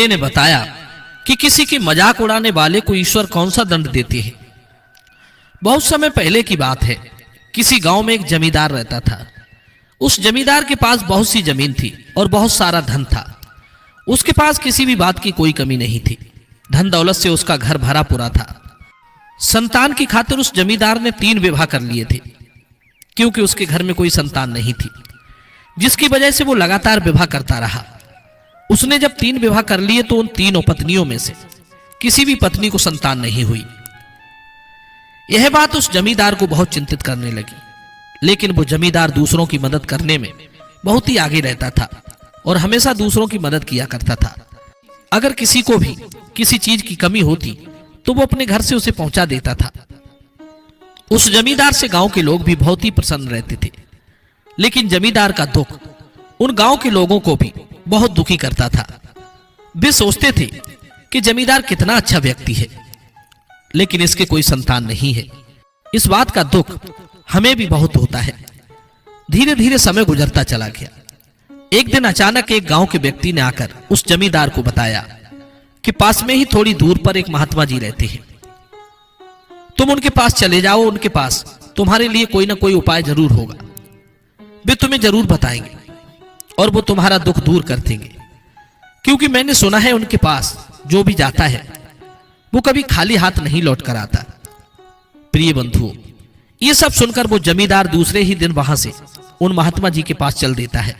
ने बताया कि किसी की मजाक उड़ाने वाले को ईश्वर कौन सा दंड देते हैं। बहुत समय पहले की बात है, किसी गांव में एक जमींदार रहता था। उस जमींदार के पास बहुत सी जमीन थी और बहुत सारा धन था। उसके पास किसी भी बात की कोई कमी नहीं थी। धन दौलत से उसका घर भरा पूरा था। संतान की खातिर उस जमींदार ने 3 विवाह कर लिए थे, क्योंकि उसके घर में कोई संतान नहीं थी, जिसकी वजह से वो लगातार विवाह करता रहा। उसने जब 3 विवाह कर लिए तो उन 3 पत्नियों में से किसी भी पत्नी को संतान नहीं हुई। यह बात उस जमींदार को बहुत चिंतित करने लगी। लेकिन वो जमींदार दूसरों की मदद करने में बहुत ही आगे रहता था और हमेशा दूसरों की मदद किया करता था। अगर किसी को भी किसी चीज की कमी होती तो वो अपने घर से उसे पहुंचा देता था। उस जमींदार से गांव के लोग भी बहुत ही प्रसन्न रहते थे। लेकिन जमींदार का दुख उन गांव के लोगों को भी बहुत दुखी करता था। वे सोचते थे कि जमींदार कितना अच्छा व्यक्ति है, लेकिन इसके कोई संतान नहीं है। इस बात का दुख हमें भी बहुत होता है। धीरे धीरे समय गुजरता चला गया। एक दिन अचानक एक गांव के व्यक्ति ने आकर उस जमींदार को बताया कि पास में ही थोड़ी दूर पर एक महात्मा जी रहते हैं। तुम उनके पास चले जाओ, उनके पास तुम्हारे लिए कोई ना कोई उपाय जरूर होगा। वे तुम्हें जरूर बताएंगे और वो तुम्हारा दुख दूर कर देंगे, क्योंकि मैंने सुना है उनके पास जो भी जाता है वो कभी खाली हाथ नहीं लौट कर आता। प्रिय बंधुओं, ये सब सुनकर वो जमींदार दूसरे ही दिन वहां से उन महात्मा जी के पास चल देता है।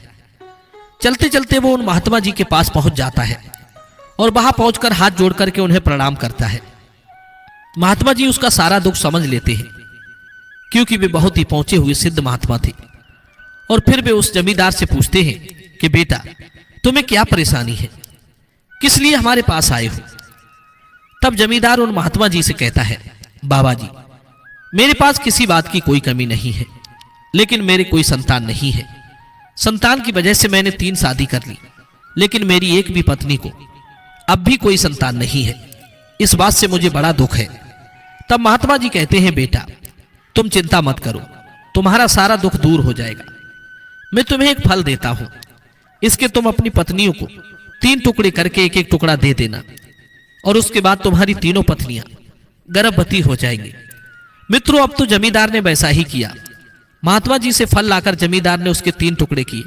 चलते चलते वो उन महात्मा जी के पास पहुंच जाता है और वहां पहुंचकर हाथ जोड़ करके उन्हें प्रणाम करता है। महात्मा जी उसका सारा दुख समझ लेते हैं, क्योंकि वे बहुत ही पहुंचे हुए सिद्ध महात्मा थे। और फिर वे उस जमींदार से पूछते हैं कि बेटा, तुम्हें क्या परेशानी है, किस लिए हमारे पास आए हो? तब जमींदार उन महात्मा जी से कहता है, बाबा जी, मेरे पास किसी बात की कोई कमी नहीं है, लेकिन मेरे कोई संतान नहीं है। संतान की वजह से मैंने 3 शादी कर ली, लेकिन मेरी एक भी पत्नी को अब भी कोई संतान नहीं है। इस बात से मुझे बड़ा दुख है। तब महात्मा जी कहते हैं, बेटा, तुम चिंता मत करो, तुम्हारा सारा दुख दूर हो जाएगा। मैं तुम्हें एक फल देता हूं, इसके तुम अपनी पत्नियों को 3 टुकड़े करके एक एक टुकड़ा दे देना, और उसके बाद तुम्हारी 3 पत्नियां गर्भवती हो जाएंगी। मित्रों, अब तो जमींदार ने वैसा ही किया। महात्मा जी से फल लाकर जमींदार ने उसके 3 टुकड़े किए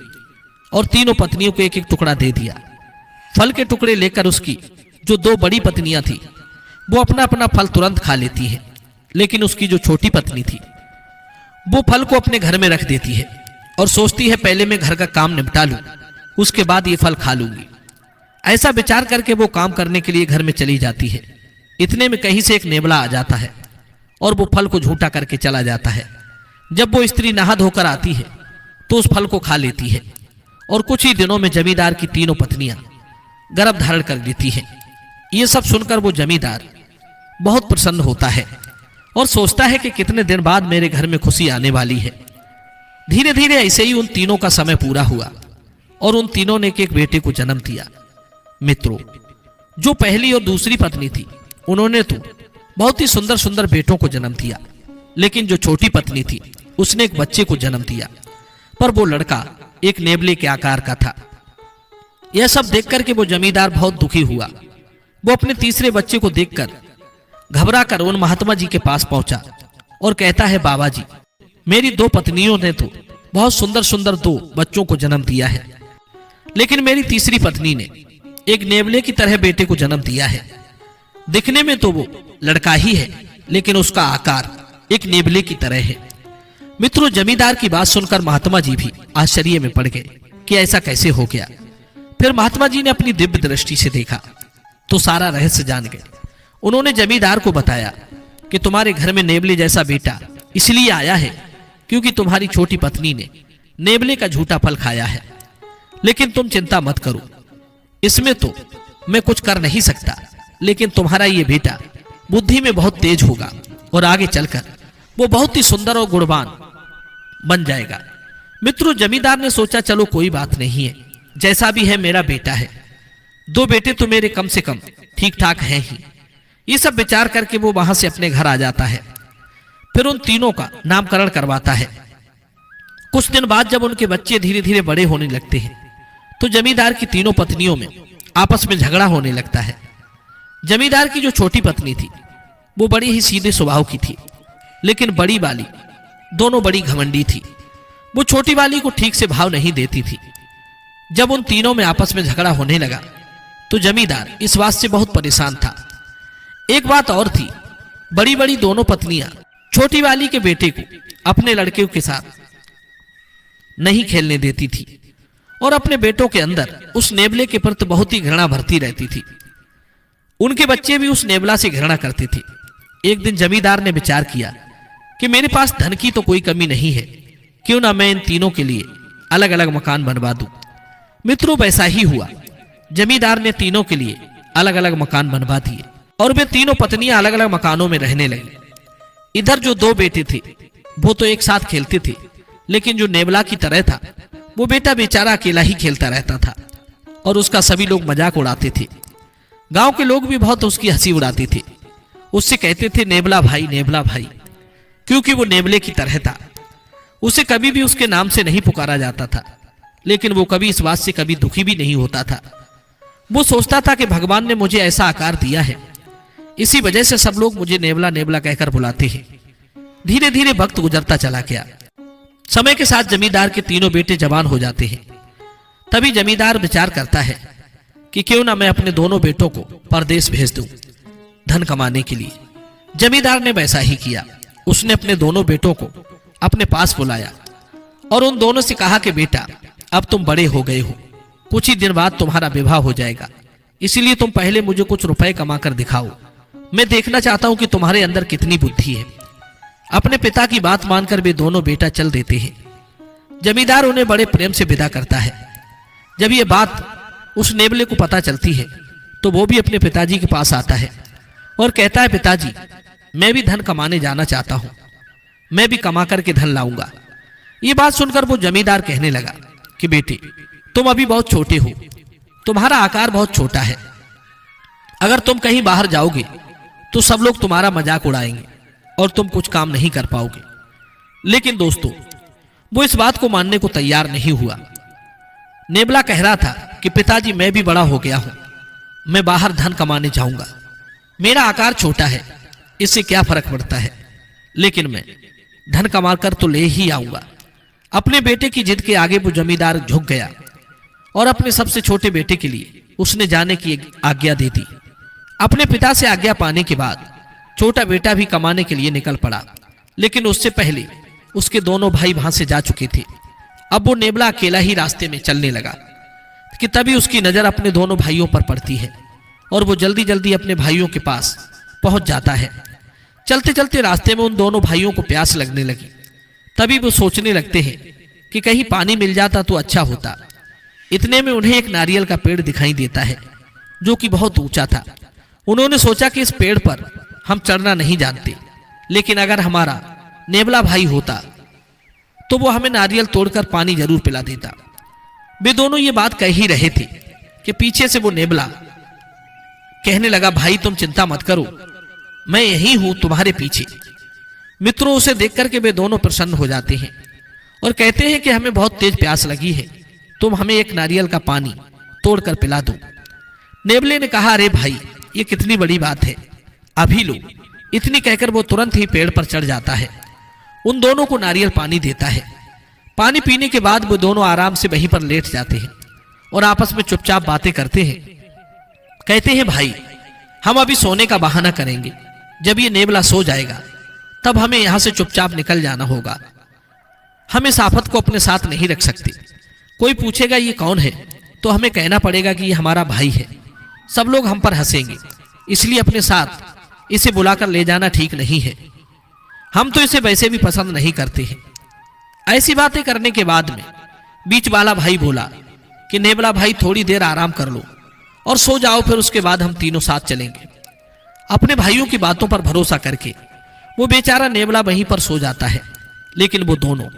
और 3 पत्नियों को एक एक टुकड़ा दे दिया। फल के टुकड़े लेकर उसकी जो 2 बड़ी पत्नियां थी वो अपना अपना फल तुरंत खा लेती है, लेकिन उसकी जो छोटी पत्नी थी वो फल को अपने घर में रख देती है और सोचती है, पहले मैं घर का काम निपटा लूं, उसके बाद ये फल खा लूंगी। ऐसा विचार करके वो काम करने के लिए घर में चली जाती है। इतने में कहीं से एक नेवला आ जाता है और वो फल को झूठा करके चला जाता है। जब वो स्त्री नहा धोकर आती है तो उस फल को खा लेती है और कुछ ही दिनों में जमींदार की 3 पत्नियां गर्भ धारण कर लेती हैं। ये सब सुनकर वो जमींदार बहुत प्रसन्न होता है और सोचता है कि कितने दिन बाद मेरे घर में खुशी आने वाली है। धीरे धीरे ऐसे ही उन 3 का समय पूरा हुआ और उन 3 ने एक बेटे को जन्म दिया। मित्रों, जो पहली और दूसरी पत्नी थी उन्होंने तो बहुत ही सुंदर सुंदर बेटों को जन्म दिया, लेकिन जो छोटी पत्नी थी उसने एक बच्चे को जन्म दिया, पर वो लड़का एक नेवले के आकार का था। यह सब देखकर के वो जमींदार बहुत दुखी हुआ। वो अपने तीसरे बच्चे को देखकर घबरा कर उन महात्मा जी के पास पहुंचा और कहता है, बाबा जी, मेरी 2 पत्नियों ने तो बहुत सुंदर सुंदर 2 बच्चों को जन्म दिया है, लेकिन मेरी तीसरी पत्नी ने एक नेवले की तरह बेटे को जन्म दिया है। दिखने में तो वो लड़का ही है, लेकिन उसका आकार एक नेवले की तरह है। मित्रों, जमींदार की बात सुनकर महात्मा जी भी आश्चर्य में पड़ गए कि ऐसा कैसे हो गया। फिर महात्मा जी ने अपनी दिव्य दृष्टि से देखा तो सारा रहस्य जान गए। उन्होंने जमींदार को बताया कि तुम्हारे घर में नेवले जैसा बेटा इसलिए आया है क्योंकि तुम्हारी छोटी पत्नी ने नेवले का झूठा फल खाया है। लेकिन तुम चिंता मत करो, इसमें तो मैं कुछ कर नहीं सकता, लेकिन तुम्हारा ये बेटा बुद्धि में बहुत तेज होगा और आगे चलकर वो बहुत ही सुंदर और गुणवान बन जाएगा। मित्रों, जमींदार ने सोचा, चलो कोई बात नहीं है, जैसा भी है मेरा बेटा है, 2 बेटे तो मेरे कम से कम ठीक ठाक हैं ही। ये सब विचार करके वो वहां से अपने घर आ जाता है। फिर उन 3 का नामकरण करवाता है। कुछ दिन बाद जब उनके बच्चे धीरे धीरे बड़े होने लगते हैं तो जमींदार की 3 पत्नियों में आपस में झगड़ा होने लगता है। जमींदार की जो छोटी पत्नी थी वो बड़ी ही सीधे स्वभाव की थी, लेकिन बड़ी वाली दोनों बड़ी घमंडी थी। वो छोटी वाली को ठीक से भाव नहीं देती थी। जब उन तीनों में आपस में झगड़ा होने लगा तो जमींदार इस बात से बहुत परेशान था। एक बात और थी, बड़ी बड़ी दोनों पत्नियां छोटी वाली के बेटे को अपने लड़के के साथ नहीं खेलने देती थी और अपने बेटों के अंदर उस नेबले के प्रति बहुत ही घृणा भरती रहती थी। उनके बच्चे भी उस नेबला से घृणा करते थे। एक दिन जमींदार ने विचार किया कि मेरे पास धन की तो कोई कमी नहीं है, क्यों ना मैं इन तीनों के लिए अलग अलग मकान बनवा दूं। मित्रों, वैसा ही हुआ। जमींदार ने तीनों के लिए अलग अलग मकान बनवा दिए और वे तीनों पत्नियां अलग अलग मकानों में रहने लगी। इधर जो दो बेटे थे वो तो एक साथ खेलते थे, लेकिन जो नेबला की तरह था वो बेटा बेचारा अकेला ही खेलता रहता था और उसका सभी लोग मजाक उड़ाते थे। गांव के लोग भी बहुत उसकी हंसी उड़ाते थे। उससे कहते थे नेबला भाई, क्योंकि वो नेबले की तरह था। उसे कभी भी उसके नाम से नहीं पुकारा जाता था, लेकिन वो कभी इस बात से कभी दुखी भी नहीं होता था। वो सोचता था कि भगवान ने मुझे ऐसा आकार दिया है, इसी वजह से सब लोग मुझे नेबला नेबला कहकर बुलाते हैं। धीरे धीरे वक्त गुजरता चला गया। समय के साथ जमींदार के तीनों बेटे जवान हो जाते हैं। तभी जमींदार विचार करता है कि क्यों ना मैं अपने दोनों बेटों को परदेश भेज दूं धन कमाने के लिए। जमींदार ने वैसा ही किया। उसने अपने दोनों बेटों को अपने पास बुलाया और उन दोनों से कहा कि बेटा, अब तुम बड़े हो गए हो, कुछ ही दिन बाद तुम्हारा विवाह हो जाएगा, इसलिए तुम पहले मुझे कुछ रुपए कमा कर दिखाओ। मैं देखना चाहता हूं कि तुम्हारे अंदर कितनी बुद्धि है। अपने पिता की बात मानकर वे दोनों बेटा चल देते हैं। जमींदार उन्हें बड़े प्रेम से विदा करता है। जब ये बात उस नेबले को पता चलती है तो वो भी अपने पिताजी के पास आता है और कहता है, पिताजी, मैं भी धन कमाने जाना चाहता हूं, मैं भी कमा करके धन लाऊंगा। ये बात सुनकर वो जमींदार कहने लगा कि बेटे, तुम अभी बहुत छोटे हो, तुम्हारा आकार बहुत छोटा है। अगर तुम कहीं बाहर जाओगे तो सब लोग तुम्हारा मजाक उड़ाएंगे और तुम कुछ काम नहीं कर पाओगे। लेकिन दोस्तों, वो इस बात को मानने को तैयार नहीं हुआ। नेबला कह रहा था कि पिताजी, मैं भी बड़ा हो गया हूं, मैं बाहर धन कमाने जाऊंगा, मेरा आकार छोटा है, इससे क्या फर्क पड़ता है, लेकिन मैं धन कमा कर तो ले ही आऊंगा। अपने बेटे की जिद के आगे वो जमींदार झुक गया और अपने सबसे छोटे बेटे के लिए उसने जाने की आज्ञा दे दी। अपने पिता से आज्ञा पाने के बाद छोटा बेटा भी कमाने के लिए निकल पड़ा, लेकिन उससे पहले उसके दोनों भाई वहां से जा चुके थे। अब वो नेबला अकेला ही रास्ते में चलने लगा कि तभी उसकी नजर अपने दोनों भाइयों पर पड़ती है और वो जल्दी जल्दी अपने भाइयों के पास पहुंच जाता है। चलते चलते रास्ते में उन दोनों भाइयों को प्यास लगने लगी। तभी वो सोचने लगते हैं कि कहीं पानी मिल जाता तो अच्छा होता। इतने में उन्हें एक नारियल का पेड़ दिखाई देता है जो कि बहुत ऊंचा था। उन्होंने सोचा कि इस पेड़ पर हम चढ़ना नहीं जानते, लेकिन अगर हमारा नेबला भाई होता तो वो हमें नारियल तोड़कर पानी जरूर पिला देता। वे दोनों ये बात कह ही रहे थे कि पीछे से वो नेबला कहने लगा, भाई तुम चिंता मत करो, मैं यही हूं तुम्हारे पीछे। मित्रों, उसे देख करके वे दोनों प्रसन्न हो जाते हैं और कहते हैं कि हमें बहुत तेज प्यास लगी है, तुम हमें एक नारियल का पानी तोड़कर पिला दो। नेबले ने कहा, अरे भाई, ये कितनी बड़ी बात है, अभी लो। इतनी कहकर वो तुरंत ही पेड़ पर चढ़ जाता है, उन दोनों को नारियल पानी देता है। पानी पीने के बाद वो दोनों आराम से वहीं पर लेट जाते हैं और आपस में चुपचाप बातें करते हैं। कहते हैं, भाई, हम अभी सोने का बहाना करेंगे, जब ये नेबला सो जाएगा तब हमें यहां से चुपचाप निकल जाना होगा। हम इस आफत को अपने साथ नहीं रख सकते। कोई पूछेगा ये कौन है तो हमें कहना पड़ेगा कि ये हमारा भाई है। सब लोग हम पर हंसेंगे, इसलिए अपने साथ इसे बुलाकर ले जाना ठीक नहीं है। हम तो इसे वैसे भी पसंद नहीं करते हैं। ऐसी बातें करने के बाद में बीच वाला भाई बोला कि नेबला भाई, थोड़ी देर आराम कर लो और सो जाओ, फिर उसके बाद हम तीनों साथ चलेंगे। अपने भाइयों की बातों पर भरोसा करके वो बेचारा नेबला वहीं पर सो जाता है, लेकिन वो दोनों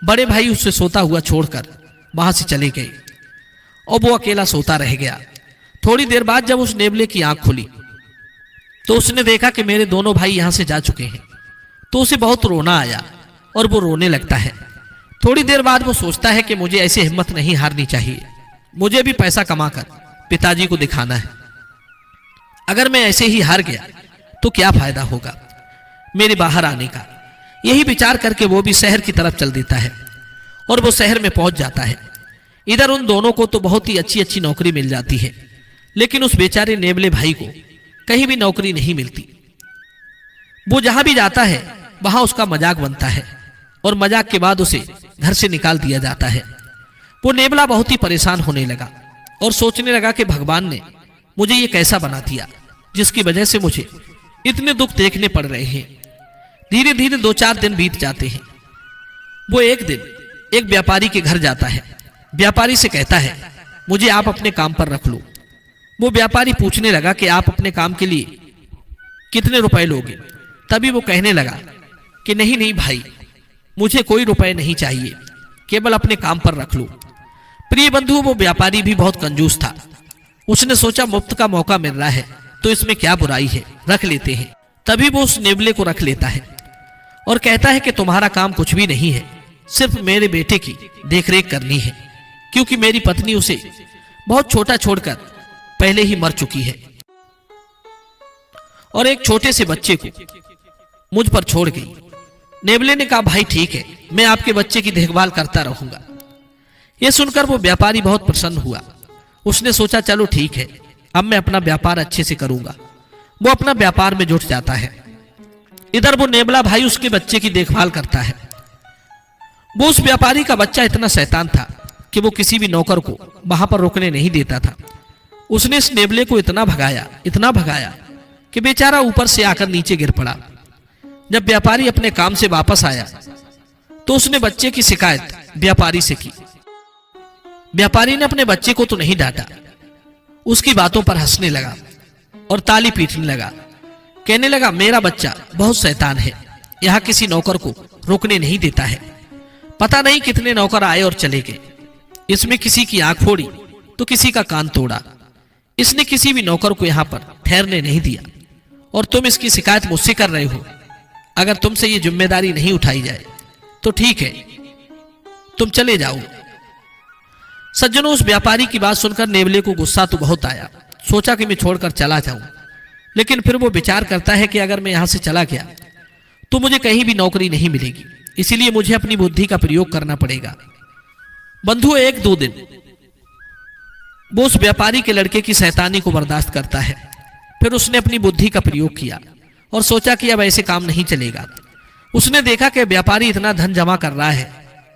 बड़े भाई उससे सोता हुआ छोड़कर वहां से चले गए और वो अकेला सोता रह गया। थोड़ी देर बाद जब उस नेबले की आंख खुली तो उसने देखा कि मेरे दोनों भाई यहां से जा चुके हैं, तो उसे बहुत रोना आया और वो रोने लगता है। थोड़ी देर बाद वो सोचता है कि मुझे ऐसे हिम्मत नहीं हारनी चाहिए, मुझे भी पैसा कमाकर पिताजी को दिखाना है। अगर मैं ऐसे ही हार गया तो क्या फायदा होगा मेरे बाहर आने का। यही विचार करके वो भी शहर की तरफ चल देता है और वो शहर में पहुंच जाता है। इधर उन दोनों को तो बहुत ही अच्छी अच्छी नौकरी मिल जाती है, लेकिन उस बेचारे नेबले भाई को कहीं भी नौकरी नहीं मिलती। वो जहां भी जाता है वहां उसका मजाक बनता है और मजाक के बाद उसे घर से निकाल दिया जाता है। वो नेबला बहुत ही परेशान होने लगा और सोचने लगा कि भगवान ने मुझे ये कैसा बना दिया जिसकी वजह से मुझे इतने दुख देखने पड़ रहे हैं। धीरे धीरे 2-4 दिन बीत जाते हैं। वो एक दिन एक व्यापारी के घर जाता है। व्यापारी से कहता है, मुझे आप अपने काम पर रख लो। वो व्यापारी पूछने लगा कि आप अपने काम के लिए कितने रुपए लोगे। तभी वो कहने लगा कि नहीं नहीं भाई, मुझे कोई रुपए नहीं चाहिए, केवल अपने काम पर रख लो। प्रिय बंधु, वो व्यापारी भी बहुत कंजूस था। उसने सोचा मुफ्त का मौका मिल रहा है तो इसमें क्या बुराई है, रख लेते हैं। तभी वो उस नेबले को रख लेता है और कहता है कि तुम्हारा काम कुछ भी नहीं है, सिर्फ मेरे बेटे की देखरेख करनी है, क्योंकि मेरी पत्नी उसे बहुत छोटा छोड़कर पहले ही मर चुकी है और एक छोटे से बच्चे को मुझ पर छोड़ गई। नेबले ने कहा, भाई ठीक है, मैं आपके बच्चे की देखभाल करता रहूंगा। यह सुनकर वो व्यापारी बहुत प्रसन्न हुआ। उसने सोचा चलो ठीक है, अब मैं अपना व्यापार अच्छे से करूंगा। वो अपना व्यापार में जुट जाता है। इधर वो नेबला भाई उसके बच्चे की देखभाल करता है। वो उस व्यापारी का बच्चा इतना शैतान था कि वो किसी भी नौकर को वहां पर रुकने नहीं देता था। उसने इस नेबले को इतना भगाया कि बेचारा ऊपर से आकर नीचे गिर पड़ा। जब व्यापारी अपने काम से वापस आया तो उसने बच्चे की शिकायत व्यापारी से की। व्यापारी ने अपने बच्चे को तो नहीं डांटा, उसकी बातों पर हंसने लगा और ताली पीटने लगा। कहने लगा, मेरा बच्चा बहुत शैतान है, यहां किसी नौकर को रोकने नहीं देता है। पता नहीं कितने नौकर आए और चले गए। इसमें किसी की आंख फोड़ी तो किसी का कान तोड़ा। इसने किसी भी नौकर को यहां पर ठहरने नहीं दिया और तुम इसकी शिकायत मुझसे कर रहे हो। अगर तुमसे ये जिम्मेदारी नहीं उठाई जाए तो ठीक है, तुम चले जाओ। सज्जनों, उस व्यापारी की बात सुनकर नेबले को गुस्सा तो बहुत आया। सोचा कि मैं छोड़कर चला जाऊं, लेकिन फिर वो विचार करता है कि अगर मैं यहां से चला गया तो मुझे कहीं भी नौकरी नहीं मिलेगी, इसीलिए मुझे अपनी बुद्धि का प्रयोग करना पड़ेगा। बंधु, 1-2 दिन वो उस व्यापारी के लड़के की शैतानी को बर्दाश्त करता है। फिर उसने अपनी बुद्धि का प्रयोग किया और सोचा कि अब ऐसे काम नहीं चलेगा। उसने देखा कि व्यापारी इतना धन जमा कर रहा है,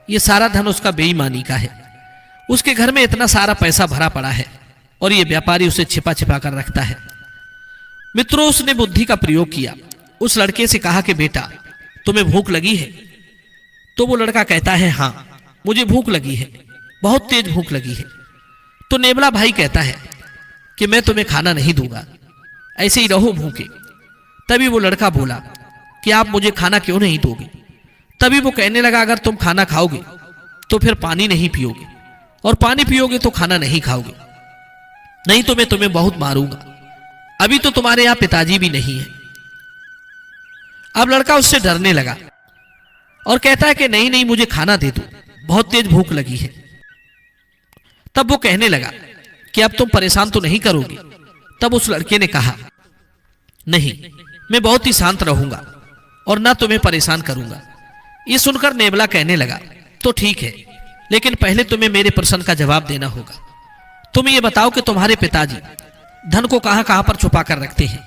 ये सारा धन उसका बेईमानी का है। उसके घर में इतना सारा पैसा भरा पड़ा है और ये व्यापारी उसे छिपा छिपा कर रखता है। मित्रों, उसने बुद्धि का प्रयोग किया। उस लड़के से कहा कि बेटा, तुम्हें भूख लगी है? तो वो लड़का कहता है, हाँ मुझे भूख लगी है, बहुत तेज भूख लगी है। तो नेबला भाई कहता है कि मैं तुम्हें खाना नहीं दूंगा, ऐसे ही रहो भूखे। तभी वो लड़का बोला कि आप मुझे खाना क्यों नहीं दोगे? तभी वो कहने लगा, अगर तुम खाना खाओगे तो फिर पानी नहीं पियोगे, और पानी पियोगे तो खाना नहीं खाओगे, नहीं तो मैं तुम्हें बहुत मारूंगा। अभी तो तुम्हारे यहां पिताजी भी नहीं है। अब लड़का उससे डरने लगा और कहता है कि नहीं नहीं, मुझे खाना दे दो, बहुत तेज भूख लगी है। तब वो कहने लगा कि अब तुम परेशान तो नहीं करोगे? तब उस लड़के ने कहा, नहीं, मैं बहुत ही शांत रहूंगा और ना तुम्हें परेशान करूंगा। ये सुनकर नेबला कहने लगा, तो ठीक है, लेकिन पहले तुम्हें मेरे प्रश्न का जवाब देना होगा। तुम ये बताओ कि तुम्हारे पिताजी धन को कहां कहां पर छुपा कर रखते हैं?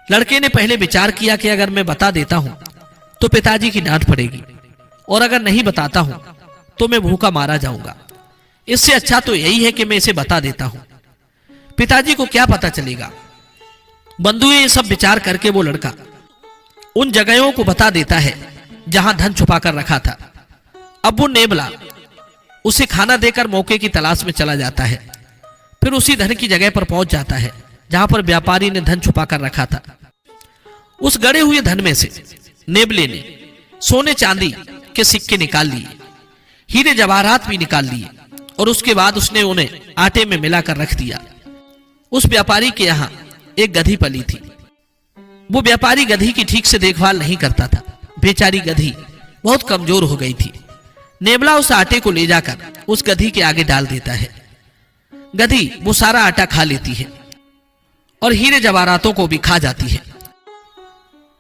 लड़के ने पहले विचार किया कि अगर मैं बता देता हूं तो पिताजी की डांट पड़ेगी, और अगर नहीं बताता हूं तो मैं भूखा मारा जाऊंगा। इससे अच्छा तो यही है कि मैं इसे बता देता हूं, पिताजी को क्या पता चलेगा। बंधु, ये सब विचार करके वो लड़का उन जगहों को बता देता है जहां धन छुपा कर रखा था। अब वो नेबला उसे खाना देकर मौके की तलाश में चला जाता है। फिर उसी धन की जगह पर पहुंच जाता है जहां पर व्यापारी ने धन छुपा कर रखा था। उस गड़े हुए धन में से नेबले ने सोने चांदी के सिक्के निकाल लिए, हीरे जवाहरात भी निकाल लिए, और उसके बाद उसने उन्हें आटे में मिलाकर रख दिया। उस व्यापारी के यहां एक गधी पली थी। वो व्यापारी गधी की ठीक से देखभाल नहीं करता था। बेचारी गधी बहुत कमजोर हो गई थी। नेबला उस आटे को ले जाकर उस गधी के आगे डाल देता है। गधी वो सारा आटा खा लेती है और हीरे जवाहरातों को भी खा जाती है।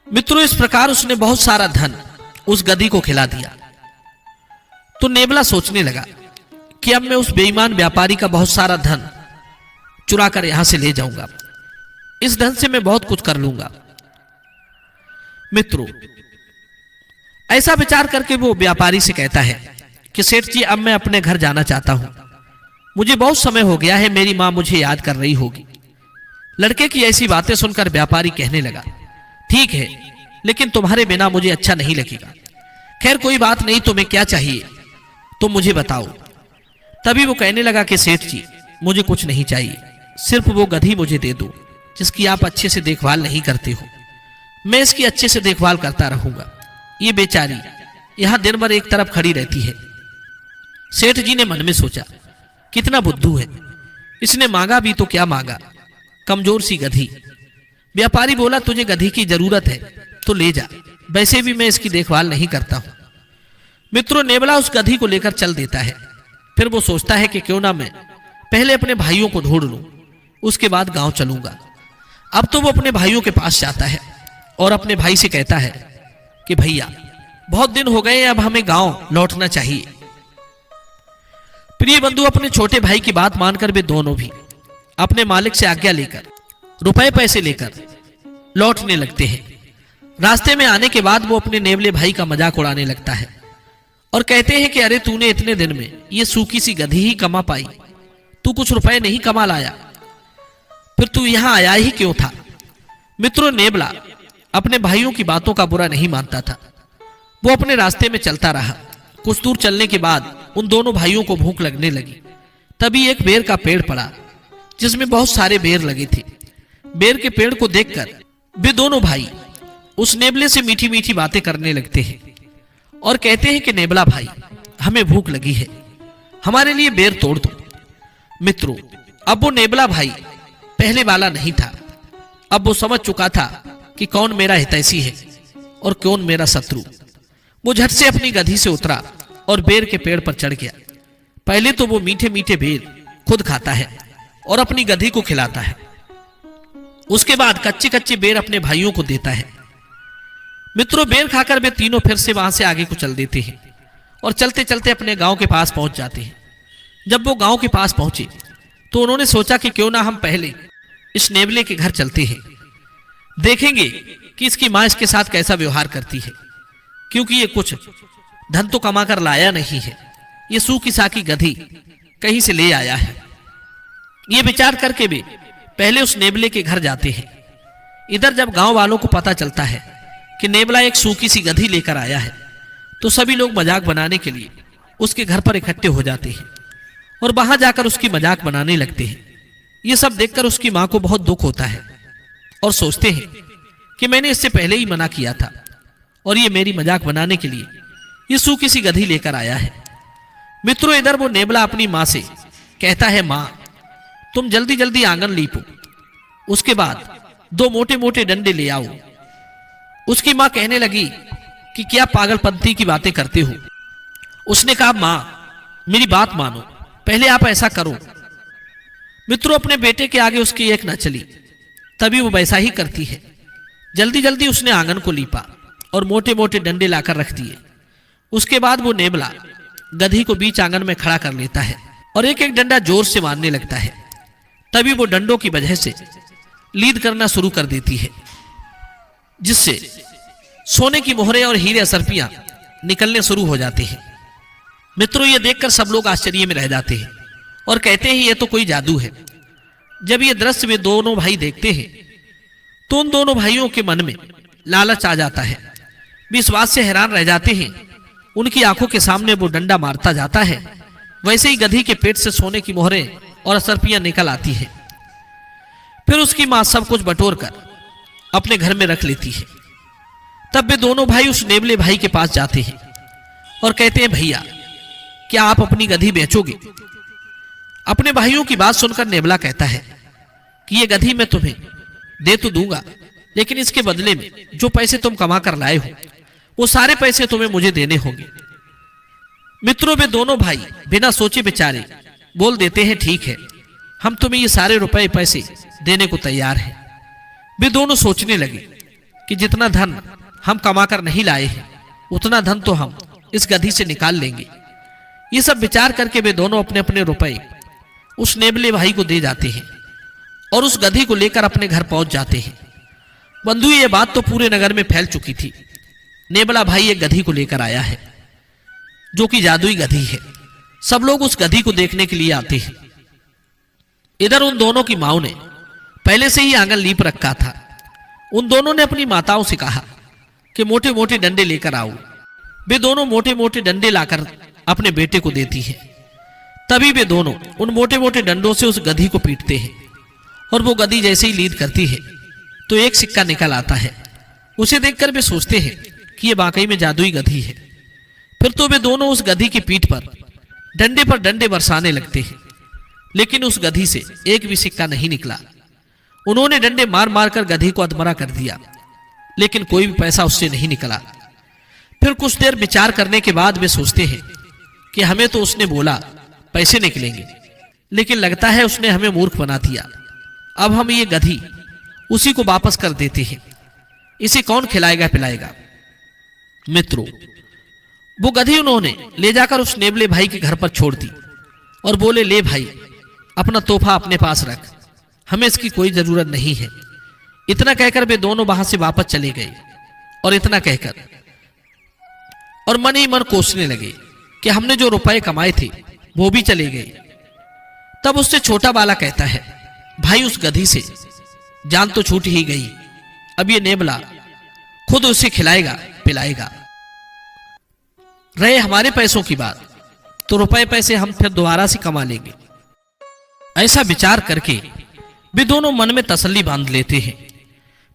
मित्रों, इस प्रकार उसने बहुत सारा धन उस गधी को खिला दिया। तो नेबला सोचने लगा कि अब मैं उस बेईमान व्यापारी का बहुत सारा धन चुरा कर यहां से ले जाऊंगा, इस धन से मैं बहुत कुछ कर लूंगा। मित्रों, ऐसा विचार करके वो व्यापारी से कहता है कि सेठ जी, अब मैं अपने घर जाना चाहता हूं, मुझे बहुत समय हो गया है, मेरी मां मुझे याद कर रही होगी। लड़के की ऐसी बातें सुनकर व्यापारी कहने लगा, ठीक है, लेकिन तुम्हारे बिना मुझे अच्छा नहीं लगेगा। खैर कोई बात नहीं, तुम्हें क्या चाहिए तुम मुझे बताओ। तभी वो कहने लगा कि सेठ जी, मुझे कुछ नहीं चाहिए, सिर्फ वो गधी मुझे दे दो जिसकी आप अच्छे से देखभाल नहीं करते हो। मैं इसकी अच्छे से देखभाल करता रहूंगा। ये बेचारी यहां दिन भर एक तरफ खड़ी रहती है। सेठ जी ने मन में सोचा, कितना बुद्धू है, इसने मांगा भी तो क्या मांगा, कमजोर सी गधी। व्यापारी बोला, तुझे गधी की जरूरत है तो ले जा, वैसे भी मैं इसकी देखभाल नहीं करता हूं। मित्रों, नेबला उस गधी को लेकर चल देता है। फिर वो सोचता है कि क्यों ना मैं पहले अपने भाइयों को ढूंढ लूं, उसके बाद गांव चलूंगा। अब तो वो अपने भाइयों के पास जाता है और अपने भाई से कहता है कि भैया, बहुत दिन हो गए, अब हमें गांव लौटना चाहिए। प्रिय बंधु, अपने छोटे भाई की बात मानकर वे दोनों भी अपने मालिक से आज्ञा लेकर रुपए पैसे लेकर लौटने लगते हैं। रास्ते में आने के बाद वो अपने नेवले भाई का मजाक उड़ाने लगता है और कहते हैं कि अरे तूने इतने दिन में ये सूखी सी गधी ही कमा पाई, तू कुछ रुपए नहीं कमा लाया, फिर तू यहां आया ही क्यों था। मित्रों, नेबला अपने भाइयों की बातों का बुरा नहीं मानता था। वो अपने रास्ते में चलता रहा। कुछ दूर चलने के बाद उन दोनों भाइयों को भूख लगने लगी। तभी एक बेर का पेड़ पड़ा जिसमें बहुत सारे बेर लगे थे। बेर के पेड़ को देखकर वे दोनों भाई उस नेबले से मीठी मीठी बातें करने लगते हैं और कहते हैं कि नेबला भाई, हमें भूख लगी है, हमारे लिए बेर तोड़ दो। मित्रों, अब वो नेबला भाई पहले वाला नहीं था। अब वो समझ चुका था कि कौन मेरा हितैषी है और कौन मेरा शत्रु। वो झट से अपनी गधी से उतरा और बेर के पेड़ पर चढ़ गया। पहले तो वो मीठे मीठे बेर खुद खाता है और अपनी गधी को खिलाता है। उसके बाद कच्चे कच्चे बेर अपने भाइयों को देता है। मित्रों, बेर खाकर वे तीनों फिर से वहां से आगे को चल देते हैं और चलते चलते अपने गांव के पास पहुंच जाते हैं। जब वो गांव के पास पहुंचे तो उन्होंने सोचा कि क्यों ना हम पहले इस नेवले के घर चलते हैं, देखेंगे कि इसकी मां इसके साथ कैसा व्यवहार करती है, क्योंकि ये कुछ धन तो कमा कर लाया नहीं है, ये सूखी साकी गधी कहीं से ले आया है। ये विचार करके वे पहले उस नेवले के घर जाते हैं। इधर जब गांव वालों को पता चलता है कि नेवला एक सूखी सी गधी लेकर आया है तो सभी लोग मजाक बनाने के लिए उसके घर पर इकट्ठे हो जाते हैं और वहां जाकर उसकी मजाक बनाने लगते हैं। ये सब देखकर उसकी मां को बहुत दुख होता है और सोचते हैं कि मैंने इससे पहले ही मना किया था और ये मेरी मजाक बनाने के लिए ये सूखी सी गधी लेकर आया है। मित्रों, इधर वो नेवला अपनी मां से कहता है, मां तुम जल्दी जल्दी आंगन लीपो, उसके बाद 2 मोटे मोटे डंडे ले आओ। उसकी मां कहने लगी कि क्या पागलपंथी की बातें करते हो। उसने कहा, मां मेरी बात मानो, पहले आप ऐसा करो। मित्रों, अपने बेटे के आगे उसकी एक न चली, तभी वो वैसा ही करती है। जल्दी जल्दी उसने आंगन को लीपा और मोटे मोटे डंडे लाकर रख दिए। उसके बाद वो नेवला गधी को बीच आंगन में खड़ा कर लेता है और एक एक डंडा जोर से मारने लगता है। तभी वो डंडों की वजह से लीद करना शुरू कर देती है, जिससे सोने की मोहरें और हीरे असरपियां निकलने शुरू हो जाते हैं। मित्रों, ये देखकर सब लोग आश्चर्य में रह जाते हैं और कहते हैं ये तो कोई जादू है। जब ये दृश्य वे दोनों भाई देखते हैं तो उन दोनों भाइयों के मन में लालच आ जाता है। विश्वास से हैरान रह जाते हैं। उनकी आंखों के सामने वो डंडा मारता जाता है, वैसे ही गधी के पेट से सोने की मोहरें और असरपियां निकल आती हैं। फिर उसकी मां सब कुछ बटोर कर अपने घर में रख लेती है। तब वे दोनों भाई उस नेवले भाई के पास जाते हैं और कहते हैं, भैया क्या आप अपनी गधी बेचोगे। अपने भाइयों की बात सुनकर नेवला कहता है कि ये गधी मैं तुम्हें दे तो दूंगा, लेकिन इसके बदले में जो पैसे तुम कमा कर लाए हो वो सारे पैसे तुम्हें मुझे देने होंगे। मित्रों, वे दोनों भाई बिना सोचे विचारे बोल देते हैं, ठीक है, हम तुम्हें ये सारे रुपए पैसे देने को तैयार हैं। वे दोनों सोचने लगे कि जितना धन हम कमाकर नहीं लाए हैं उतना धन तो हम इस गधी से निकाल लेंगे। ये सब विचार करके वे दोनों अपने अपने रुपए उस नेबले भाई को दे जाते हैं और उस गधी को लेकर अपने घर पहुंच जाते हैं। बंधु, ये बात तो पूरे नगर में फैल चुकी थी। नेबला भाई एक गधी को लेकर आया है जो कि जादुई गधी है। सब लोग उस गधी को देखने के लिए आते हैं। इधर उन दोनों की माओ ने पहले से ही आंगन लीप रखा था। उन दोनों ने अपनी माताओं से कहा कि मोटे मोटे डंडे लेकर आओ। वे दोनों मोटे मोटे डंडे लाकर अपने बेटे को देती हैं। तभी वे दोनों उन मोटे मोटे डंडों से उस गधी को पीटते हैं और वो गधी जैसे ही लीद करती है तो एक सिक्का निकल आता है। उसे देखकर वे सोचते हैं कि ये वाकई में जादुई गधी है। फिर तो वे दोनों उस गधी की पीठ पर डंडे बरसाने लगते हैं, लेकिन उस गधी से एक भी सिक्का नहीं निकला। उन्होंने डंडे मार मार कर गधी को अधमरा कर दिया, लेकिन कोई भी पैसा उससे नहीं निकला। फिर कुछ देर विचार करने के बाद वे सोचते हैं कि हमें तो उसने बोला पैसे निकलेंगे, लेकिन लगता है उसने हमें मूर्ख बना दिया। अब हम ये गधी उसी को वापस कर देते हैं। इसे कौन खिलाएगा पिलाएगा। मित्रों, वो गधी उन्होंने ले जाकर उस नेबले भाई के घर पर छोड़ दी और बोले, ले भाई, अपना तोहफा अपने पास रख, हमें इसकी कोई जरूरत नहीं है। इतना कहकर वे दोनों वहां से वापस चले गए और इतना कहकर और मन ही मन कोसने लगे कि हमने जो रुपए कमाए थे वो भी चले गए। तब उससे छोटा वाला कहता है, भाई उस गधी से जान तो छूट ही गई, अब ये नेबला खुद उसे खिलाएगा पिलाएगा। रहे हमारे पैसों की बात, तो रुपए पैसे हम फिर दोबारा से कमा लेंगे। ऐसा विचार करके वे दोनों मन में तसल्ली बांध लेते हैं।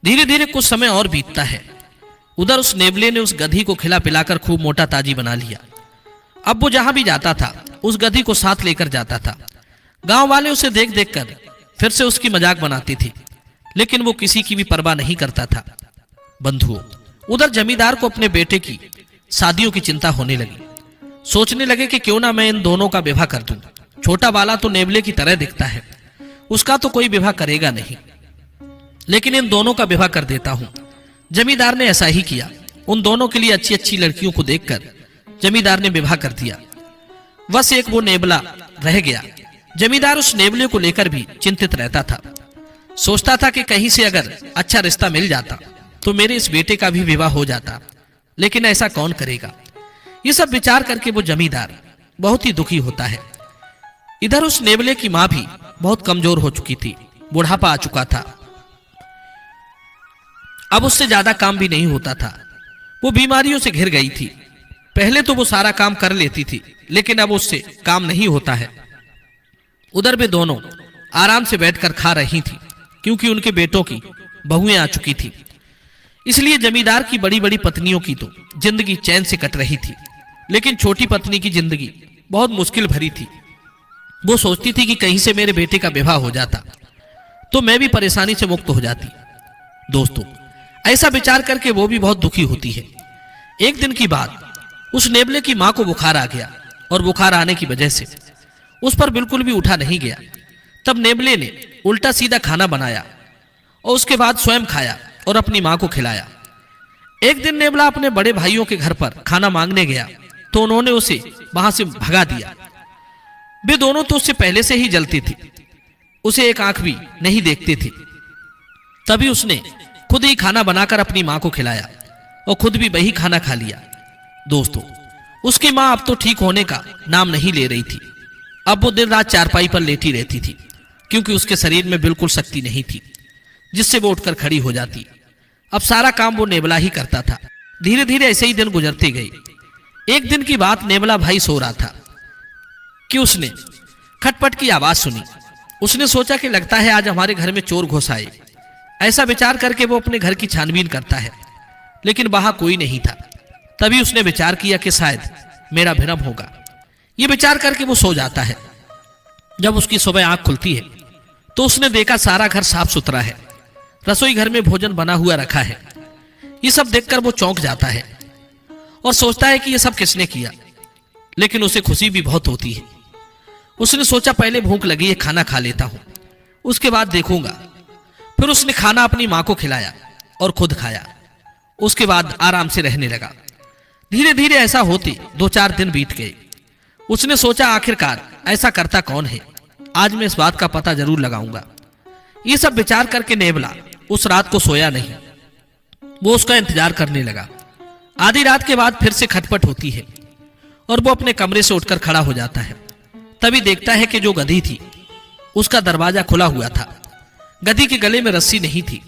धीरे धीरे कुछ समय और बीतता है। उधर उस नेबले ने उस गधी को खिला पिलाकर खूब मोटा ताजी बना लिया। अब वो जहां भी जाता था उस गधी को साथ लेकर जाता था। गांव वाले उसे देख देख कर फिर से उसकी मजाक बनाते थे, लेकिन वो किसी की भी परवाह नहीं करता था। बंधुओं, उधर जमींदार को अपने बेटे की शादियों की चिंता होने लगी। सोचने लगे कि क्यों ना मैं इन दोनों का विवाह कर दूं। छोटा वाला तो नेबले की तरह दिखता है, उसका तो कोई विवाह करेगा नहीं, लेकिन इन दोनों का विवाह कर देता हूं। जमींदार ने ऐसा ही किया। उन दोनों के लिए अच्छी अच्छी लड़कियों को देखकर जमींदार ने विवाह कर दिया। बस एक वो नेबला रह गया। जमींदार उस नेबले को लेकर भी चिंतित रहता था। सोचता था कि कहीं से अगर अच्छा रिश्ता मिल जाता तो मेरे इस बेटे का भी विवाह हो जाता, लेकिन ऐसा कौन करेगा। ये सब विचार करके वो जमींदार बहुत ही दुखी होता है। इधर उस नेबले की मां भी बहुत कमजोर हो चुकी थी, बुढ़ापा आ चुका था। अब उससे ज्यादा काम भी नहीं होता था। वो बीमारियों से घिर गई थी। पहले तो वो सारा काम कर लेती थी, लेकिन अब उससे काम नहीं होता है। उधर वे दोनों आराम से बैठकर खा रही थी, क्योंकि उनके बेटों की बहुएं आ चुकी थी। इसलिए जमींदार की बड़ी बड़ी पत्नियों की तो जिंदगी चैन से कट रही थी, लेकिन छोटी पत्नी की जिंदगी बहुत मुश्किल भरी थी। वो सोचती थी कि कहीं से मेरे बेटे का विवाह हो जाता तो मैं भी परेशानी से मुक्त हो जाती। दोस्तों, ऐसा विचार करके वो भी बहुत दुखी होती है। एक दिन की बात, उस नेबले की मां को बुखार आ गया और बुखार आने की वजह से उस पर बिल्कुल भी उठा नहीं गया। तब नेबले ने उल्टा सीधा खाना बनाया और उसके बाद स्वयं खाया और अपनी मां को खिलाया। एक दिन नेबला अपने बड़े भाइयों के घर पर खाना मांगने गया तो उन्होंने उसे वहां से भगा दिया। वे दोनों तो उससे पहले से ही जलती थी, उसे एक आंख भी नहीं देखते थे। तभी उसने खुद ही खाना बनाकर अपनी मां को खिलाया और खुद भी वही खाना खा लिया। दोस्तों, उसकी मां अब तो ठीक होने का नाम नहीं ले रही थी। अब वो दिन रात चारपाई पर लेटी रहती थी, क्योंकि उसके शरीर में बिल्कुल शक्ति नहीं थी जिससे वो उठकर खड़ी हो जाती। अब सारा काम वो नेबला ही करता था। धीरे धीरे ऐसे ही दिन गुजरते गए। एक दिन की बात, नेबला भाई सो रहा था कि उसने खटपट की आवाज सुनी। उसने सोचा कि लगता है आज हमारे घर में चोर घुस आए। ऐसा विचार करके वो अपने घर की छानबीन करता है, लेकिन वहां कोई नहीं था। तभी उसने विचार किया कि शायद मेरा भ्रम होगा। ये विचार करके वो सो जाता है। जब उसकी सुबह आंख खुलती है तो उसने देखा सारा घर साफ सुथरा है, रसोई घर में भोजन बना हुआ रखा है। ये सब देखकर वो चौंक जाता है और सोचता है कि ये सब किसने किया, लेकिन उसे खुशी भी बहुत होती है। उसने सोचा पहले भूख लगी है, खाना खा लेता हूं, उसके बाद देखूंगा। फिर उसने खाना अपनी मां को खिलाया और खुद खाया। उसके बाद आराम से रहने लगा। धीरे धीरे ऐसा होते 2-4 दिन बीत गए। उसने सोचा आखिरकार ऐसा करता कौन है, आज मैं इस बात का पता जरूर लगाऊंगा। ये सब विचार करके नेवला उस रात को सोया नहीं। वो उसका इंतजार करने लगा। आधी रात के बाद फिर से खटपट होती है और वो अपने कमरे से उठकर खड़ा हो जाता है। तभी देखता है कि जो गधी थी उसका दरवाजा खुला हुआ था। गधी के गले में रस्सी नहीं थी।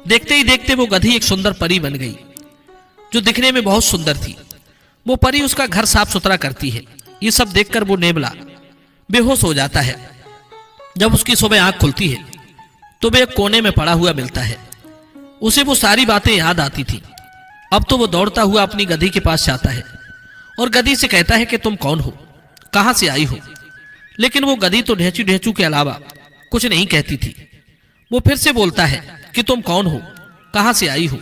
देखते ही देखते वो गधी एक सुंदर परी बन गई, जो दिखने में बहुत सुंदर थी। वो परी उसका घर साफ सुथरा करती है। ये सब देखकर वो नेवला बेहोश हो जाता है। जब उसकी सुबह आंख खुलती है तो वह एक कोने में पड़ा हुआ मिलता है। उसे वो सारी बातें याद आती थी। अब तो वो दौड़ता हुआ अपनी गधी के पास जाता है और गधी से कहता है कि तुम कौन हो, कहां से आई हो। लेकिन वो गधी तो ढेंचू ढेंचू के अलावा कुछ नहीं कहती थी। वो फिर से बोलता है कि तुम कौन हो, कहां से आई हो।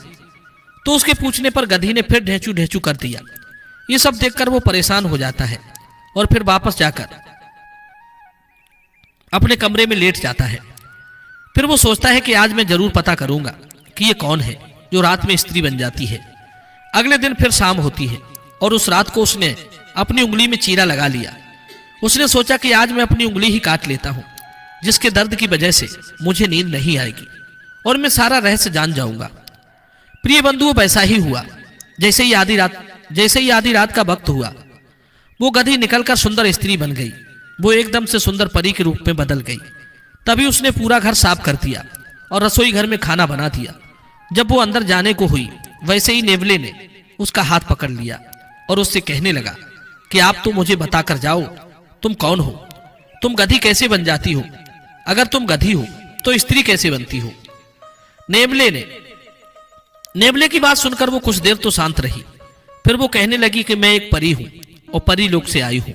तो उसके पूछने पर गधी ने फिर ढेंचू ढेंचू कर दिया। ये सब देखकर वो परेशान हो जाता है और फिर वापस जाकर अपने कमरे में लेट जाता है। फिर वो सोचता है कि आज मैं जरूर पता करूंगा कि ये कौन है जो रात में स्त्री बन जाती है। अगले दिन फिर शाम होती है और उस रात को उसने अपनी उंगली में चीरा लगा लिया। उसने सोचा कि आज मैं अपनी उंगली ही काट लेता हूं, जिसके दर्द की वजह से मुझे नींद नहीं आएगी और मैं सारा रहस्य जान जाऊंगा। प्रिय बंधुओं, वैसा ही हुआ। जैसे ही आधी रात का वक्त हुआ, वो गधी निकलकर सुंदर स्त्री बन गई। वो एकदम से सुंदर परी के रूप में बदल गई। तभी उसने पूरा घर साफ कर दिया और रसोई घर में खाना बना दिया। जब वो अंदर जाने को हुई, वैसे ही नेवले ने उसका हाथ पकड़ लिया और उससे कहने लगा कि आप तो मुझे बताकर जाओ, तुम कौन हो, तुम गधी कैसे बन जाती हो, अगर तुम गधी हो तो स्त्री कैसे बनती हो। नेवले की बात सुनकर वो कुछ देर तो शांत रही। फिर वो कहने लगी कि मैं एक परी हूं और परी लोक से आई हूं।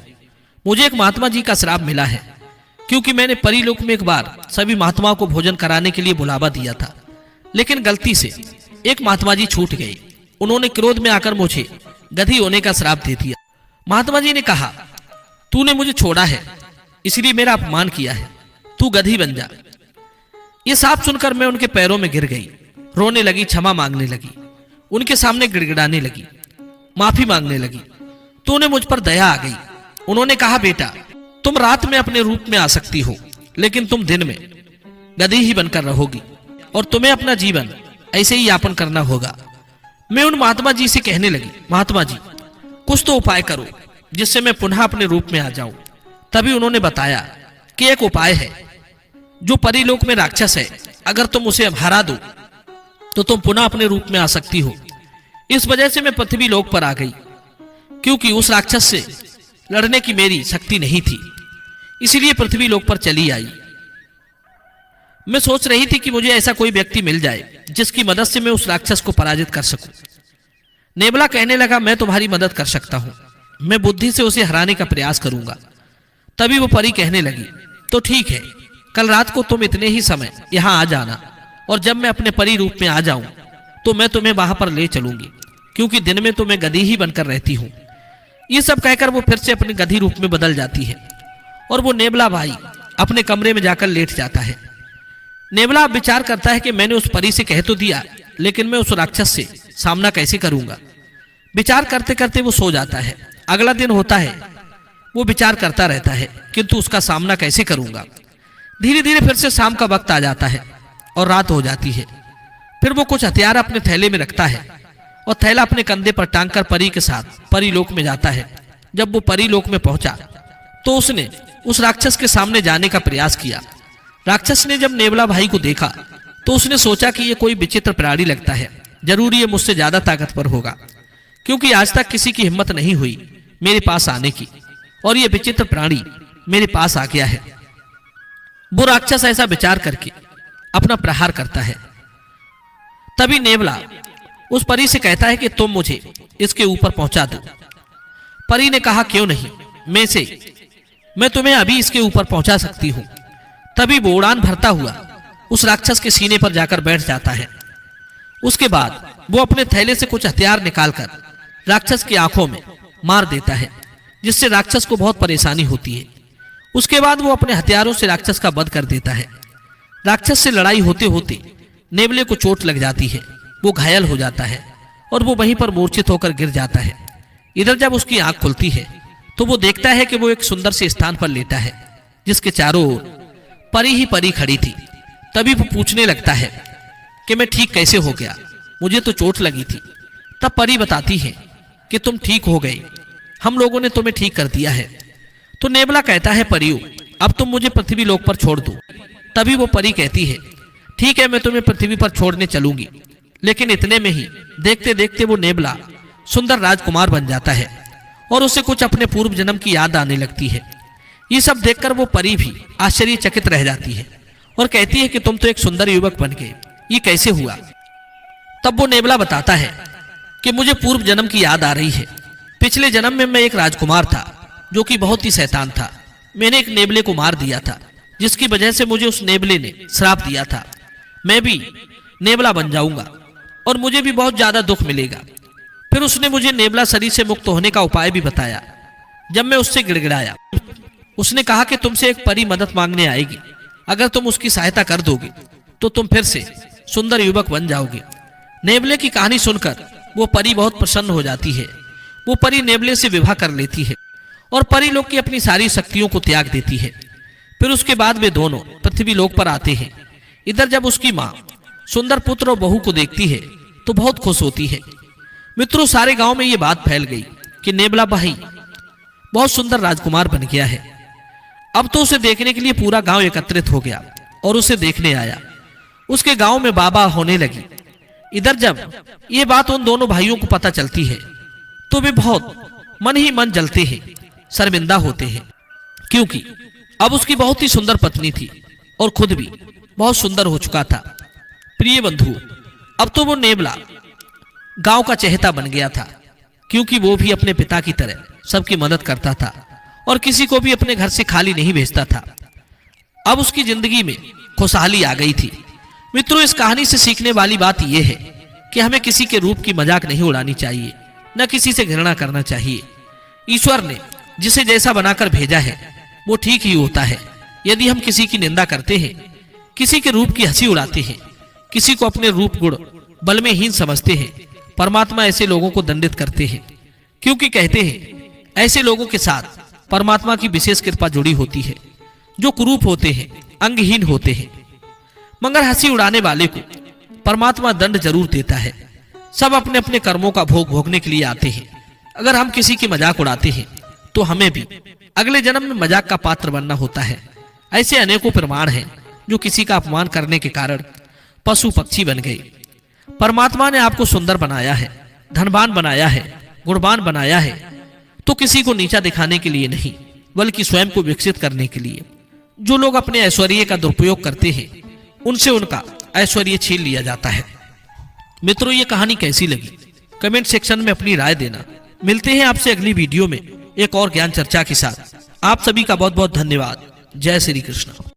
मुझे एक महात्मा जी का श्राप मिला है, क्योंकि मैंने परी लोक में एक बार सभी महात्माओं को भोजन कराने के लिए बुलावा दिया था, लेकिन गलती से एक महात्मा जी छूट गए। उन्होंने क्रोध में आकर मुझे गधी होने का श्राप दे दिया। महात्मा जी ने कहा, तूने मुझे छोड़ा है, इसलिए मेरा अपमान किया है, तू गधी बन जा। ये साफ सुनकर मैं उनके पैरों में गिर गई, रोने लगी, क्षमा मांगने लगी, उनके सामने गिड़गिड़ाने लगी, माफी मांगने लगी। तो उन्हें मुझ पर दया आ गई। उन्होंने कहा, बेटा तुम रात में अपने रूप में आ सकती हो, लेकिन तुम दिन में गधी ही बनकर रहोगी और तुम्हें अपना जीवन ऐसे ही यापन करना होगा। मैं उन महात्मा जी से कहने लगी, महात्मा जी कुछ तो उपाय करो जिससे मैं पुनः अपने रूप में आ जाऊं। तभी उन्होंने बताया कि एक उपाय है। जो परिलोक में राक्षस है, अगर तुम उसे हरा दो तो तुम पुनः अपने रूप में आ सकती हो। इस वजह से मैं पृथ्वी लोक पर आ गई, क्योंकि उस राक्षस से लड़ने की मेरी शक्ति नहीं थी, इसलिए पृथ्वी लोक पर चली आई। मैं सोच रही थी कि मुझे ऐसा कोई व्यक्ति मिल जाए जिसकी मदद से मैं उस राक्षस को पराजित कर सकूं। नेवला कहने लगा, मैं तुम्हारी मदद कर सकता हूं, मैं बुद्धि से उसे हराने का प्रयास करूंगा। तभी वो परी कहने लगी, तो ठीक है, कल रात को तुम इतने ही समय यहां आ जाना और जब मैं अपने परी रूप में आ जाऊं तो मैं तुम्हें वहां पर ले चलूंगी, क्योंकि दिन में तो मैं गधी ही बनकर रहती हूं। ये सब कहकर वो फिर से अपने गधी रूप में बदल जाती है और वो नेवला भाई अपने कमरे में जाकर लेट जाता है। नेवला विचार करता है कि मैंने उस परी से कह तो दिया, लेकिन मैं उस राक्षस से सामना कैसे करूंगा। विचार करते करते वो सो जाता है। अगला दिन होता है, वो विचार करता रहता है, किंतु उसका सामना कैसे करूंगा। धीरे धीरे फिर से शाम का वक्त आ जाता है और रात हो जाती है। फिर वो कुछ हथियार अपने थैले में रखता है और थैला अपने कंधे पर टांगकर परी के साथ परीलोक में जाता है। जब वो परीलोक में पहुंचा तो उसने उस राक्षस के सामने जाने का प्रयास किया। राक्षस ने जब नेवला भाई को देखा तो उसने सोचा कि ये कोई विचित्र प्राणी लगता है, जरूर ये मुझसे ज्यादा ताकतवर होगा, क्योंकि आज तक किसी की हिम्मत नहीं हुई मेरे पास आने की, और ये विचित्र प्राणी मेरे पास आ गया है। वो राक्षस ऐसा विचार करके अपना प्रहार करता है। तभी नेवला उस परी से कहता है कि तुम मुझे इसके ऊपर पहुंचा दो। परी ने कहा, क्यों नहीं, मैं तुम्हें अभी इसके ऊपर पहुंचा सकती हूं। तभी वो उड़ान भरता हुआ उस राक्षस के सीने पर जाकर बैठ जाता है। उसके बाद वो अपने थैले से कुछ हथियार निकालकर राक्षस की आंखों में मार देता है, जिससे राक्षस को बहुत परेशानी होती है। उसके बाद वो अपने हथियारों से राक्षस का वध कर देता है। राक्षस से लड़ाई होते होते नेवले को चोट लग जाती है, वो घायल हो जाता है और वो वहीं पर मूर्छित होकर गिर जाता है। इधर जब उसकी आंख खुलती है तो वो देखता है कि वो एक सुंदर से स्थान पर लेटा है जिसके चारों ओर परी ही परी खड़ी थी। तभी वो पूछने लगता है कि मैं ठीक कैसे हो गया, मुझे तो चोट लगी थी। तब परी बताती है कि तुम ठीक हो गए, हम लोगों ने तुम्हें ठीक कर दिया है। तो नेवला कहता है परियों, अब तुम मुझे पृथ्वी लोक पर छोड़ दो। तभी वो परी कहती है ठीक है, मैं तुम्हें पृथ्वी पर छोड़ने चलूंगी। लेकिन इतने में ही देखते देखते वो नेवला सुंदर राजकुमार बन जाता है और उसे कुछ अपने पूर्व जन्म की याद आने लगती है। ये सब देखकर वो परी भी आश्चर्यचकित रह जाती है और कहती है कि तुम तो एक सुंदर युवक बन गए, ये कैसे हुआ? तब वो नेवला बताता है कि मुझे पूर्व जन्म की याद आ रही है। पिछले जन्म में मैं एक राजकुमार था जो कि बहुत ही शैतान था। मैंने एक नेवले को मार दिया था जिसकी वजह से मुझे उस नेवले ने श्राप दिया था। मैं भी नेवला बन जाऊंगा और मुझे भी बहुत ज्यादा दुख मिलेगा। फिर उसने मुझे नेवला शरीर से मुक्त होने का उपाय भी बताया। जब मैं उससे गिड़गिड़ाया, उसने कहा कि तुमसे एक परी मदद मांगने आएगी, अगर तुम उसकी सहायता कर दोगे तो तुम फिर से सुंदर युवक बन जाओगे। नेवले की कहानी सुनकर वो परी बहुत प्रसन्न हो जाती है। वो परी नेवले से विवाह कर लेती है और परी लोग की अपनी सारी शक्तियों को त्याग देती है। फिर उसके बाद वे दोनों पृथ्वी लोक पर आते हैं। इधर जब उसकी माँ सुंदर पुत्र और बहू को देखती है तो बहुत खुश होती है। मित्रों, सारे गांव में ये बात फैल गई कि नेवला भाई बहुत सुंदर राजकुमार बन गया है। अब तो उसे देखने के लिए पूरा गांव एकत्रित हो गया और उसे देखने आया। उसके गांव में बाबा होने लगी। इधर जब ये बात उन दोनों भाइयों को पता चलती है तो वे बहुत मन ही मन जलते हैं, शर्मिंदा होते हैं, क्योंकि अब उसकी बहुत ही सुंदर पत्नी थी और खुद भी बहुत सुंदर हो चुका था। प्रिय बंधु, अब तो वो नेवला गांव का चहेता बन गया था, क्योंकि वो भी अपने पिता की तरह सबकी मदद करता था और किसी को भी अपने घर से खाली नहीं भेजता था। अब उसकी जिंदगी में खुशहाली आ गई थी। मित्रों, इस कहानी से सीखने वाली बात यह है कि हमें किसी के रूप की मजाक नहीं उड़ानी चाहिए, न किसी से घृणा करना चाहिए। ईश्वर ने जिसे जैसा बनाकर भेजा है वो ठीक ही होता है। यदि हम किसी की निंदा करते हैं, किसी के रूप की हंसी उड़ाते हैं, किसी को अपने रूप गुण बल में हीन समझते हैं, परमात्मा ऐसे लोगों को दंडित करते हैं, क्योंकि कहते हैं ऐसे लोगों के साथ परमात्मा की विशेष कृपा जुड़ी होती है जो कुरूप होते हैं, अंगहीन होते हैं। मगर हंसी उड़ाने वाले को परमात्मा दंड जरूर देता है। सब अपने अपने कर्मों का भोग भोगने के लिए आते हैं। अगर हम किसी की मजाक उड़ाते हैं तो हमें भी अगले जन्म में मजाक का पात्र बनना होता है। ऐसे अनेकों प्रमाण हैं जो किसी का अपमान करने के कारण पशु पक्षी बन गए। परमात्मा ने आपको सुंदर बनाया है, धनवान बनाया है, गुणवान बनाया है, तो किसी को नीचा दिखाने के लिए नहीं, बल्कि स्वयं को विकसित करने के लिए। जो लोग अपने ऐश्वर्य का दुरुपयोग करते हैं उनसे उनका ऐश्वर्य छीन लिया जाता है। मित्रों, ये कहानी कैसी लगी कमेंट सेक्शन में अपनी राय देना। मिलते हैं आपसे अगली वीडियो में एक और ज्ञान चर्चा के साथ। आप सभी का बहुत बहुत धन्यवाद। जय श्री कृष्ण।